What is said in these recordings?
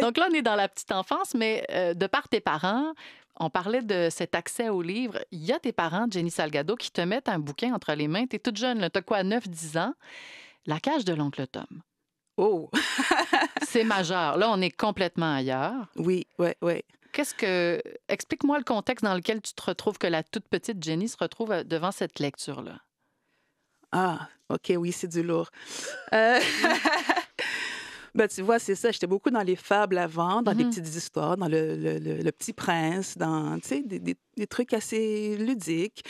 Donc là, on est dans la petite enfance, mais de par tes parents, on parlait de cet accès au livre. Il y a tes parents, Jenny Salgado, qui te mettent un bouquin entre les mains. Tu es toute jeune, tu as quoi, 9-10 ans? La cage de l'oncle Tom. Oh! C'est majeur. Là, on est complètement ailleurs. Oui, ouais, ouais. Qu'est-ce que... Explique-moi le contexte dans lequel tu te retrouves, que la toute petite Jenny se retrouve devant cette lecture-là. Ah, OK, oui, c'est du lourd. Euh, Ben, tu vois, c'est ça. J'étais beaucoup dans les fables avant, dans des Mhm. petites histoires, dans le Petit Prince, dans, tu sais, des trucs assez ludiques.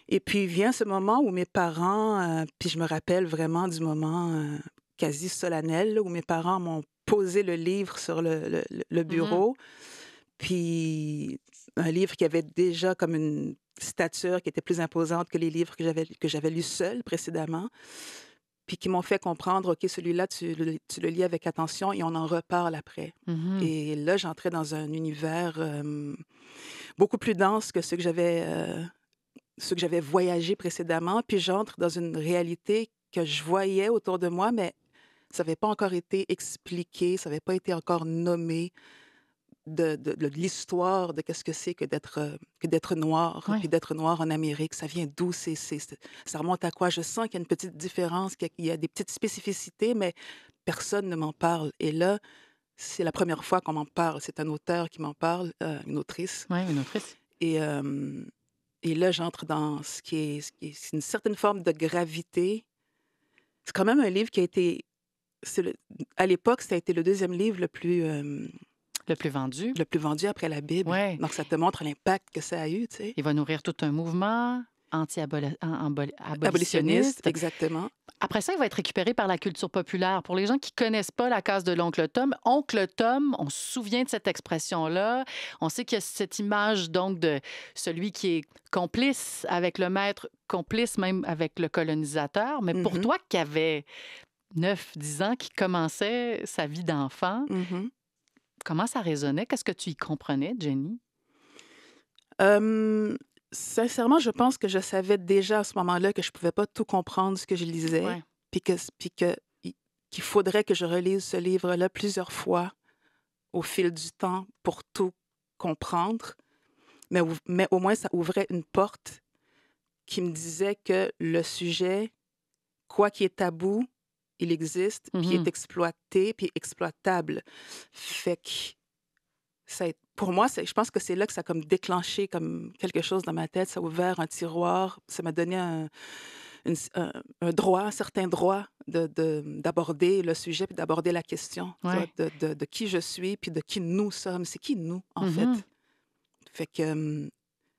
Et puis vient ce moment où mes parents, puis je me rappelle vraiment du moment quasi solennel, là, où mes parents m'ont posé le livre sur le Mhm. bureau. Puis un livre qui avait déjà comme une stature qui était plus imposante que les livres que j'avais lus seule précédemment. Puis qui m'ont fait comprendre, OK, celui-là, tu le lis avec attention et on en reparle après. Mhm. Et là, j'entrais dans un univers beaucoup plus dense que ceux que j'avais voyagé précédemment. Puis j'entre dans une réalité que je voyais autour de moi, mais ça n'avait pas encore été expliqué, ça n'avait pas été encore nommé de l'histoire de qu'est-ce que c'est que d'être noir, Oui. puis d'être noir en Amérique. Ça vient d'où? Ça remonte à quoi? Je sens qu'il y a une petite différence, qu'il y a des petites spécificités, mais personne ne m'en parle. Et là, c'est la première fois qu'on m'en parle. C'est un auteur qui m'en parle, une autrice. Oui, une autrice. Et, et là, j'entre dans c'est une certaine forme de gravité. C'est quand même un livre qui a été... c'est le- à l'époque, ça a été le deuxième livre Le plus vendu. le plus vendu après la Bible. Oui. Donc, ça te montre l'impact que ça a eu, tu sais. Il va nourrir tout un mouvement Abolitionniste, abolitionniste. exactement. Après ça, il va être récupéré par la culture populaire. Pour les gens qui connaissent pas la case de l'oncle Tom, oncle Tom, on se souvient de cette expression-là. On sait qu'il y a cette image donc de celui qui est complice avec le maître, complice même avec le colonisateur. Mais pour Mhm, toi qui avais 9-10 ans, qui commençait sa vie d'enfant, mhm. comment ça résonnait? Qu'est-ce que tu y comprenais, Jenny? Euh, Sincèrement, je pense que je savais déjà à ce moment-là que je pouvais pas tout comprendre ce que je lisais, Oui. qu'il faudrait que je relise ce livre-là plusieurs fois au fil du temps pour tout comprendre. Mais au moins, ça ouvrait une porte qui me disait que le sujet, quoi qu'il est tabou, il existe, puis il est exploité, puis exploitable. Fait que pour moi, je pense que c'est là que ça a comme déclenché comme quelque chose dans ma tête. Ça a ouvert un tiroir. Ça m'a donné un droit, un certain droit d'aborder le sujet puis d'aborder la question, tu vois, Oui. de qui je suis puis de qui nous sommes. C'est qui nous, en Mhm. fait? Fait que,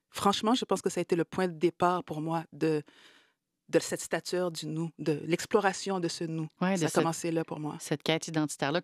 franchement, je pense que ça a été le point de départ pour moi de cette stature du nous, de l'exploration de ce nous. Ouais, de Ça a commencé là pour moi. cette quête identitaire-là